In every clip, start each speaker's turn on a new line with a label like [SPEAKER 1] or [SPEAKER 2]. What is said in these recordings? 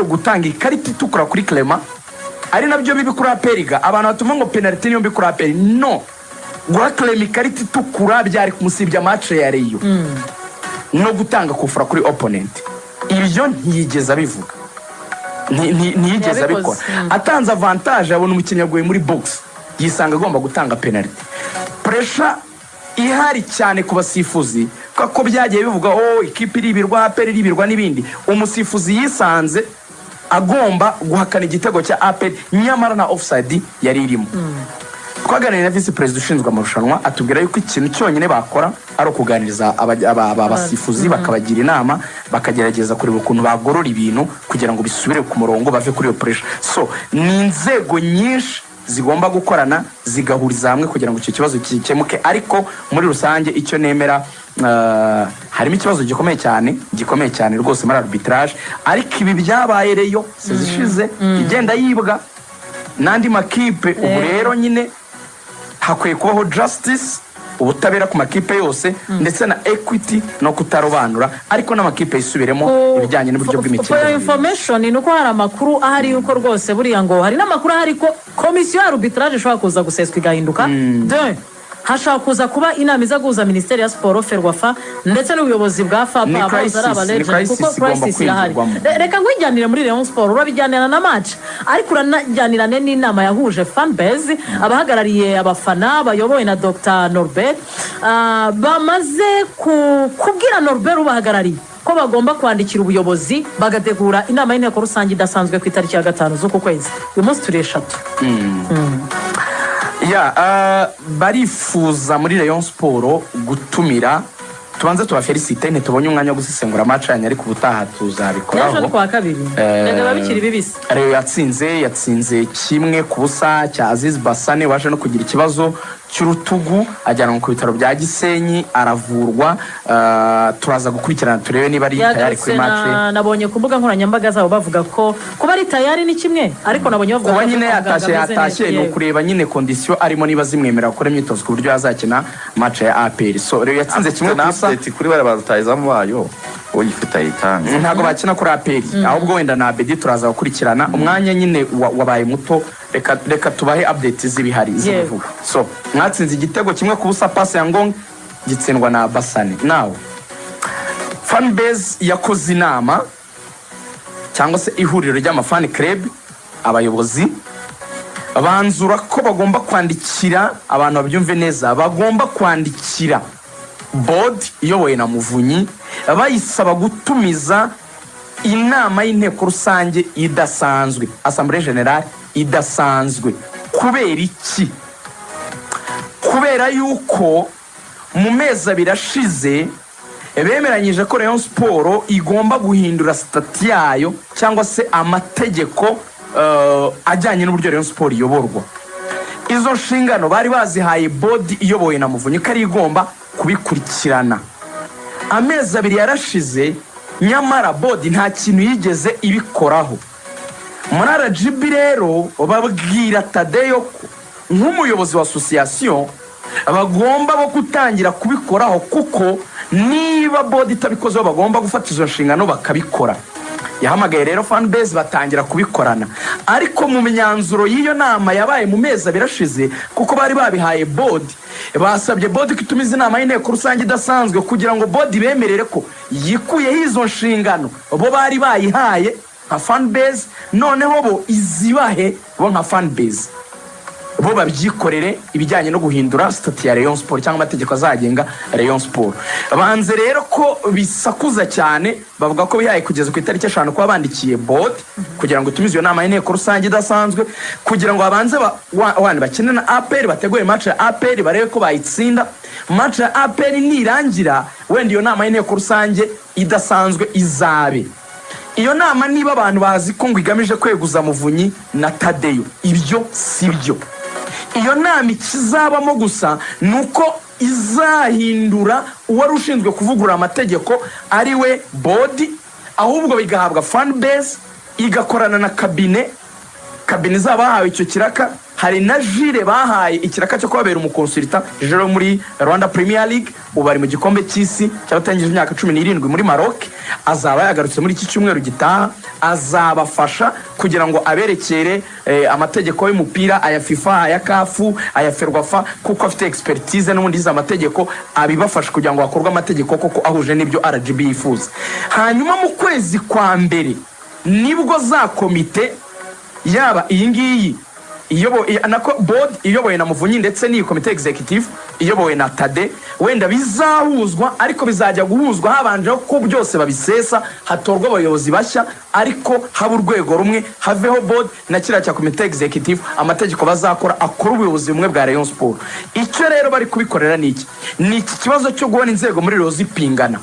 [SPEAKER 1] kwari gutanga ikarita itukura kuri Clement ari nabyo bibi kuri Aperiga abantu batuma ngo penalty niyo mbi kuri Aperi no guha Clement ikarita itukura byari kumusibya match ya Rayon no gutanga kufura kuri opponent ibyo ntiyigeza bivuga ntiyigeza bikora atanze avantage abona umukinnyi yaguye muri box yisanga agomba gutanga penalty pressure ihari cyane ku basifuzi ko byagiye bivuga ikipe iribirwa Aperi iribirwa n'ibindi umusifuzi yisanze agomba guhakana igitego cya Aperi nyamara na offside yari irimo twaganiriye na vice president ushinzwe amarushanwa atubwira yuko ikintu cyonyine bakora ari ukuganiriza abasifuzi bakabagira inama bakagerageza kureba ukuntu bagorora ibintu kugira ngo bisubire ku murongo bave kuri iyo pressure so ni inzego nyinshi zigomba gukorana zigahuriza hamwe kugira ngo icyo kibazo gikemuke ariko muri rusange icyo nemera harimo ikibazo gikomeye cyane rwose muri arbitrage ariko ibi byabaye Rayon sezishize igenda yibwa nandi makipe ubu rero nyine hakwiye kubaho justice ubutabera ku makipe yose ndetse na equity no kutarobanura ariko n'amakipe yisubiremo ibijyanye n'uburyo bw'imikino
[SPEAKER 2] for information nuko hari amakuru ahari yuko rwose buriya ngo hari n'amakuru ahari ko komisiyo ya arbitrage ishobora kuza guseswa igahinduka hashaka kuza kuba inama iza guhuza Minisiteri ya Siporo Ferwafa ndetse n'ubuyobozi bwa FAPA abaza ari abalegend kuko crisis irahari reka ngwijyanire muri Rayon Sport urabijyanira na match ariko uranajyanirane n'inama yahuje fanbase abahagarariye abafana bayobowe na Dr Norbert bamaze kubwira Norbert ubahagarariye ko bagomba kwandikira ubuyobozi bagategura inama y'inteko rusange idasanzwe ku itariki ya 5 z'uku kwezi uyu munsi turi 3
[SPEAKER 1] barifuza muri Rayon Sport gutumira tubanze tubafelicite ntitubonye umwanya wo gusesengura match yanyu ariko ubutaha tuzabikoraho
[SPEAKER 2] n'ejo kwa kabiri nega babikiri bibisi
[SPEAKER 1] Rayon yatsinze kimwe ku busa cya Aziz Bassane waje no kugira ikibazo cy'urutugu ajyanwa ku bitaro bya Gisenyi aravurwa turaza gukurikirana turebe niba ari tayari kuri match
[SPEAKER 2] nabonye ku mbuga nkoranyambaga zabo bavuga ko kuba ari tayari ni kimwe ariko nabonye bavuga
[SPEAKER 1] ko nyine yatashye no kureba nyine condition arimo niba zimwemera gukora imyitozo ku buryo yazakina match ya APR so rero yatsinze kimwe nasa
[SPEAKER 3] kuri bara bazatayizamu bayo uyifite ayitanze
[SPEAKER 1] ntago bakina kuri APR ahubwo wenda na Abedi turaza gukurikirana umwanya nyine wabaye muto reka tubahe update z'ibihari zivuga so mwatsinze igitego kimwe ku busa pass ya Ngong gitsindwa na Bassane nawe fanbase yakoze inama cyangwa se ihuriro ry'amafani club abayobozi banzura ko bagomba kwandikira abantu babyumve neza bagomba kwandikira board iyoboye na Muvunyi bayisaba gutumiza inama y'inteko rusange idasanzwe Assemblée Générale idasanzwe kubera iki kubera yuko mu mezi abiri ashize bemeranyije ko Rayon Sport igomba guhindura stati yayo cyangwa se amategeko ajyanye n'uburyo Rayon Sport iyoborwa izo nshingano bari bazihaye board iyoboye na Muvunyi ko ari igomba kubikurikirana amezi abiri yarashize nyamara board nta kintu yigeze ibikoraho muri RGB rero babwira Tadeyo ko nk'umuyobozi wa association bagomba bo gutangira kubikoraho kuko niba board itabikozeho bagomba gufata izo nshingano bakabikora yahamagaye rero fanbase batangira kubikorana ariko mu myanzuro y'iyo nama yabaye mu mezi abiri ashize kuko bari babihaye board basabye board kwitumiza inama y'inteko rusange idasanzwe kugira ngo board bemerere ko yikuyeho izo nshingano bo bari bayihaye nka fanbase noneho bo izibahe bo nka fanbase bo babyikorere ibijyanye no guhindura stati ya Rayon Sport cyangwa amategeko azagenga Rayon Sport banze rero ko bisakuza cyane bavuga ko bihaye kugeza ku itariki 5 kwa bandikiye board kugira ngo tumize iyo nama y'inteko rusange idasanzwe kugira ngo abanze bakine na APR bateguye match ya APR barebe ko bayitsinda match ya APR nirangira wenda iyo nama y'inteko rusange idasanzwe izabe iyo nama niba abantu bazi ko ngo igamije kweguza Muvunyi na Tadeyo ibyo sibyo iyo nama ikizabamo gusa nuko izahindura uwari ushinzwe kuvugurura amategeko ari we board ahubwo bigahabwa fanbase igakorana na kabine zabahawe icyo kiraka hari na Jire bahaye ikiraka cyo kubabera umukonsulta Jire muri Rwanda Premier League ubu ari mu gikombe cy'isi cyabatangije imyaka 17 muri Maroc azaba yagarutse muri iki cyumweru gitaha azabafasha kugira ngo aberekere amategeko y'umupira aya FIFA aya CAF aya Ferwafa kuko afite expertise n'ubundi za amategeko abibafasha kugira ngo hakorwe amategeko koko ahuje n'ibyo RGB yifuza. Hanyuma mu kwezi kwa mbere nibwo za komite yaba iyi ngiyi board iyobowe na Muvunyi ndetse n'iyi komite executive iyobowe na Tade wenda bizahuzwa ariko bizajya guhuzwa habanje ko byose babisesa hatorwa abayobozi bashya ariko haba urwego rumwe haveho board na kira cya komite executive amategeko bazakora akora ubuyobozi bumwe bwa Rayon Sport. Icyo rero bari kubikorera niki kibazo cyo guhona inzego muri Rozi pingana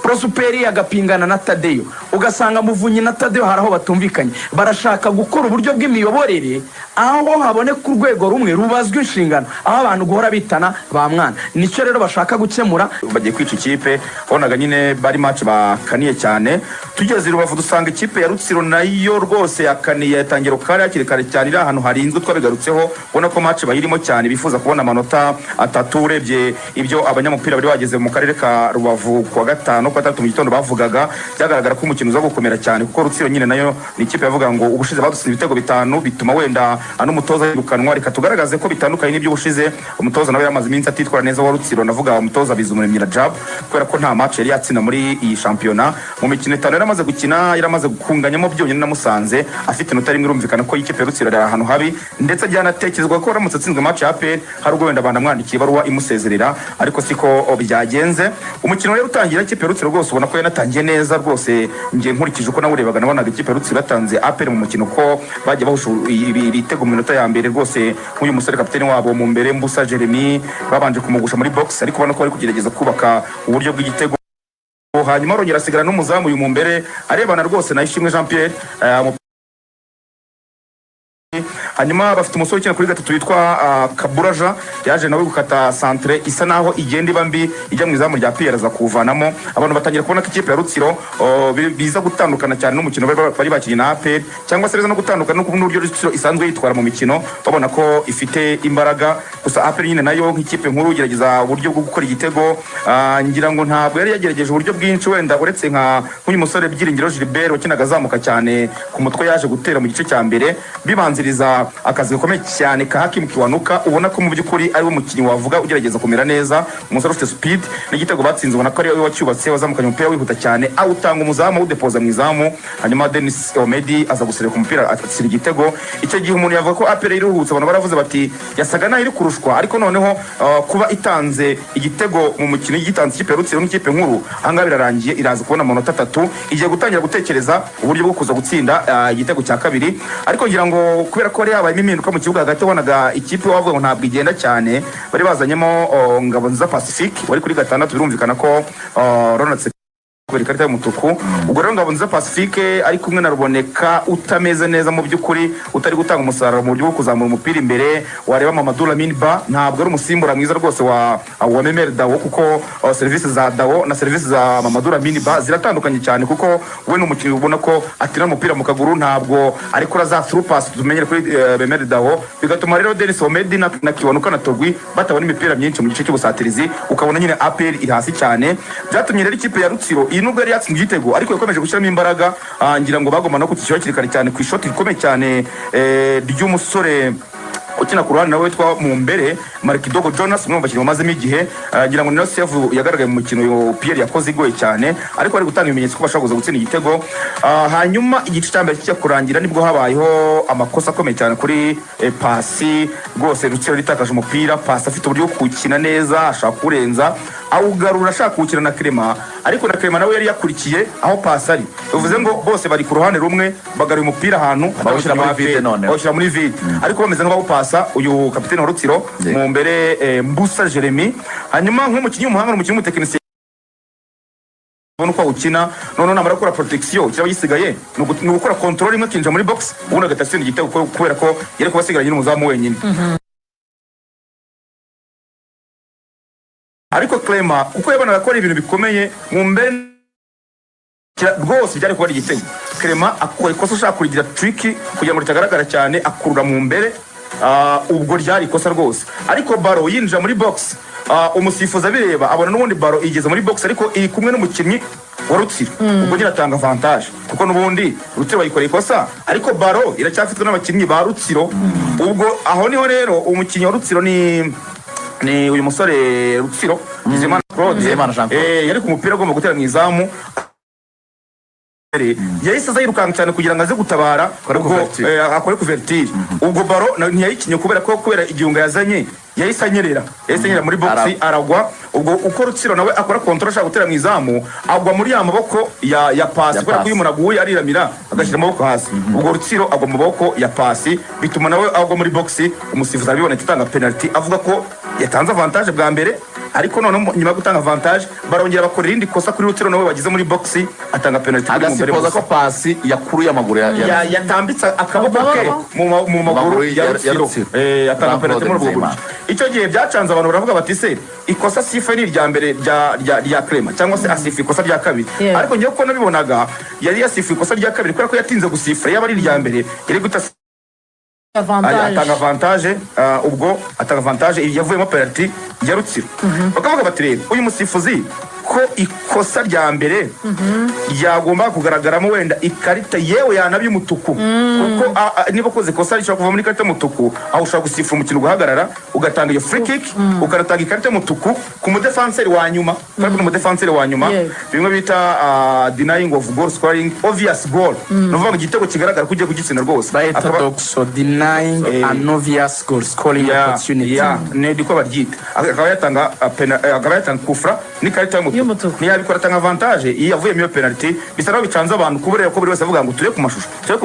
[SPEAKER 1] Prosperi agapingana na Tadeyo ugasanga Muvunyi na Tadeyo haraho batumvikanye barashaka gukora uburyo bw'imiyoborere aho habone ku rwego rumwe rubazwe inshingano aho abantu guhora bitana ba mwana nico rero bashaka gukemura
[SPEAKER 3] bagiye kwica ikipe bonaga nyine bari match bakaniye cyane tugeze Rubavu dusanga ikipe ya Rutsiro nayo rwose yakaniye yatangiro kare yakirikare cyane ira ahantu harinzwe twabigarutseho ubona ko match bayirimo cyane bifuza kubona amanota atatu urebye ibyo abanyamupira bari bageze mu karere ka Rubavu kwa gatano kwa tatu mu gitondo bavugaga byagaragara ko umukino uza gukomera cyane kuko Rutsiro nyine nayo ni ikipe yavuga ngo ubushize badutsinze ibitego bitanu bituma wenda umutoza yirukanwa reka tugaragaze ko bitandukanye n'ibyo ubushize umutoza nawe yamaze iminsi atitwara neza wa Rutsiro navuga umutoza Bizumuremyi Rajab kubera ko nta match yari yatsinda muri iyi championnat mu mikino itanu yaramaze gukina yaramaze gukunganyamo byonyine na Musanze afite inota rimwe irumvikana ko ikipe ya Rutsiro ari ahantu habi ndetse byanatekerezwa ko ramutse atsinzwe match ya APR hari ubwo wenda bandamwandikiye baruwa imusezerera ariko siko byagenze umukino rero utangira ikipe ya Rutsiro rwose ubona ko yanatangiye neza rwose ngiye nkurikije uko nawurebaga nabonaga ikipe ya Rutsiro yatanze APR mu mukino ko bajya bahusha ibitego mu minota ya mbere rwose nk'uyu musore kapiteni wabo mu mbere Mbusa Jeremy babanje kumugusha muri box ariko ubona ko bari kugerageza kubaka uburyo bw'igitego hanyuma arongera asigara n'umuzamu uyu mu mbere arebana rwose na Ishimwe Jean Pierre hanyuma bafite umusore ukina kuri gatatu witwa Kaburaja yaje nawe gukata centre isa naho igenda ibambi ijya mu izamu rya Pierre za kuvanamo abantu batangira kubona ko ikipe ya Rutsiro biza gutandukana cyane n'umukino bari bakiri na APR cyangwa se biza no gutandukana n'uburyo Rutsiro isanzwe yitwara mu mikino babona ko ifite imbaraga gusa APR nyine nayo nk'ikipe nkuru gerageza uburyo bwo gukora igitego ngira ngo ntabwo yari yagerageje uburyo bwinshi wenda uretse nk'uyu musore Byiringiro Gilbert wakinaga azamuka cyane ku mutwe yaje gutera mu gice cya mbere bibanziriza akazi gakomeye cyane ka Hakim Kiwanuka ubona ko mu by'ukuri ari wo mukinnyi wavuga ugerageza kumera neza umusore ufite speed n'igitego batsinze ubona ko ari we wacyubatse wazamukanye umupira wihuta cyane awutanga umuzamu udepoza mu izamu hanyuma Dennis Omedi aza gusubira ku mupira atsira igitego icyo gihe umuntu yavuga ko APR iruhutse abantu baravuze bati yasaga naho iri kurushwa ariko noneho kuba itanze igitego mu mukino yitanze ikipe ya Rutsiro n'ikipe nkuru ahangaha birarangiye iraza kubona amanota 3 igiye gutangira gutekereza uburyo bwo kuza gutsinda igitego cya kabiri ariko ngira ngo kubera ko yabaye impinduka mu kibuga hagati wabonaga ikipe wavuga ngo ntabwo igenda cyane bari bazanyemo Ngabonziza Pacifique wari kuri gatandatu birumvikana ko Ronald kubera ikarita y'umutuku ubwo rero Ngabonziza Pacifique ari kumwe na Ruboneka utameze neza mu by'ukuri utari gutanga umusaruro mu buryo bwo kuzamura umupira imbere wareba Mamadou Lamine Ba ntabwo ari umusimbura mwiza rwose wa Memel Dawo kuko services za Dawo na services za Mamadou Lamine Ba ziratandukanye cyane kuko we n'umukinnyi ubona ko atira umupira mu kaguru ntabwo ariko raza through pass tumenyere kuri Memel Dawo bigatuma rero Dennis Omedi na Kiwanuka na Togwi batabona imipira myinshi mu gice cy'ubusatirizi ukabona nyine APR iri hasi cyane byatumye rero ikipe ya Rutsiro nubwo yari yatsinze igitego ariko yakomeje gushyiramo imbaraga ngira ngo bagomba no kukishyura kirikari cyane ku ishoti rikomeye cyane ry'umusore ukina ku ruhande nawe witwa mu mbere Markidogo Jonas umwe mu bakinnyi bamazemo igihe ngira ngo niyo save yagaragaye mu mukino Pierre yakoze igoye cyane ariko ari gutanga ibimenyetso ko bashaka gutsinda igitego hanyuma igice cya mbere kijya kurangira nibwo habayeho amakosa akomeye cyane kuri pasi rwose Rutsiro ritakaje umupira pasi afite uburyo bwo gukina neza ashaka kurenza awugarura ashaka gukina na Clement ariko na Clement nawe yari yakurikiye aho pasi ari bivuze ngo bose bari ku ruhande rumwe bagaruye umupira ahantu bawushyira muri vide ariko bameze nk'aho pasa uyu kapiteni wa Rutsiro mu mbere Mbusa Jeremy hanyuma nk'umukinnyi w'umuhanga n'umukinnyi w'umutekinisiye ubona uko awukina none namara gukora protection kiraba gisigaye ni ugukora control imwe akinjira muri box ubundi agatatsinda igitego kubera ko yari kuba asigaranye n'umuzamu wenyine ariko Clement kuko yabonaga ko ari ibintu bikomeye mu mbere rwose byari kuba ari igitego Clement akora ikosa ashaka kurigira tricky kugira ngo ritagaragara cyane akurura mu mbere ubwo ryari ikosa rwose, ariko baro yinjira muri box umusifuzi abireba abona n'ubundi baro igeze muri box ariko iri kumwe n'umukinnyi wa Rutsiro, ubwo nyine atanga avantage kuko n'ubundi Rutsiro bayikoreye ikosa ariko baro iracyafitwe n'abakinnyi ba Rutsiro. Ubwo aho niho rero umukinnyi wa Rutsiro ni uyu musore Rutsiro Bizimana Claude yari ku mupira agomba gutera mu izamu, yahise aza yirukanka cyane kugira ngo aze gutabara akore kuvertire. Ubwo baro ntiyayikinye kubera igihunga yazanye yahise anyerera muri boxi aragwa. Ubwo uko Rutsiro nawe akora control ashaka gutera mu izamu agwa muri ya maboko ya pasi kubera ko uyu muntu aguye ariramira agashyira amaboko hasi. Ubwo Rutsiro agwa mu maboko ya pasi bituma nawe agwa muri boxi. Umusifuzi abibona atanga penalty avuga ko yatanze avantage bwa mbere, ariko none nyuma yo gutanga avantage barongera bakora irindi kosa kuri Rutsiro nawe bagize muri boxi atanga penalty.
[SPEAKER 4] Agasipoza ko pasi yakuruye amaguru
[SPEAKER 3] yatambitse akaboko ke mu maguru ya Rutsiro atanga penalty muri ubwo buryo. Icyo gihe byacanze abantu baravuga bati se ikosa sifa ni irya mbere rya Clement cyangwa se asifa ikosa rya kabiri, ariko ngiye ko nabibonaga yari yasifa ikosa rya kabiri kubera ko yatinze gusifura yaba ari irya mbere yari guta atanga avantage. Ubwo atanga avantage yavuyemo penalty ya Rutsiro. Bakavuga bati rero uyu musifuzi ko ikosa rya mbere ryagomba kugaragaramo wenda ikarita yewe yanabye umutuku, kuko niba koze ikosa rishobora kuva muri ikarita y'umutuku aho ushobora gusifura umukino ugahagarara ugatanga iyo free kick ukanatanga ikarita y'umutuku ku mudefanseri wa nyuma, kandi umudefanseri wa nyuma bimwe bita denying of goal scoring obvious goal, no vuga igitego kigaragara ko ugiye kugitsina rwose
[SPEAKER 1] so denying an obvious goal scoring opportunity
[SPEAKER 3] ne diko baryita akaba yatanga kufra n'ikarita y'umutuku ntiyabikora atanga avantage iyo yavuyemo iyo penalty. Bisa naho bicanze abantu kubera ko buri wese avuga ngo turebe ku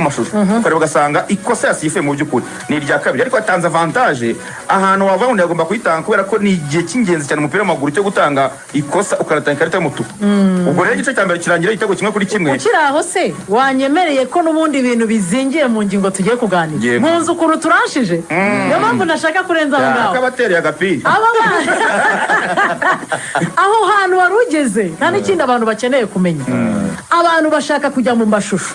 [SPEAKER 3] mashusho ukareba ugasanga ikosa yasifuye mu by'ukuri ni irya kabiri, ariko atanze avantage ahantu wava undi yagomba kuyitanga kubera ko ni igihe cy'ingenzi cyane umupira w'amaguru cyo gutanga ikosa ukanatanga ikarita y'umutuku. Ubwo rero igice cya mbere kirangira igitego kimwe kuri kimwe.
[SPEAKER 2] Ukiri aho se wanyemereye ko n'ubundi ibintu bizingiye mu ngingo tugiye kuganira munzi ukuntu turanshije, niyo mpamvu nashaka kurenza aho ngaho
[SPEAKER 3] akabatereye agapira
[SPEAKER 2] aho hantu wari ugeze. Nta n'ikindi abantu bakeneye kumenya, abantu bashaka kujya mu mashusho.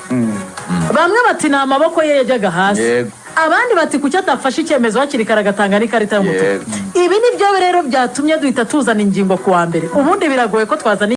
[SPEAKER 2] Bamwe bati ni amaboko ye yajyaga hasi, abandi bati kuki atafashe icyemezo hakiri kare agatanga n'ikarita y'umutuku. Ibi ni byo rero byatumye duhita tuzana ingingo ku wa mbere. Ubundi biragoye ko twazana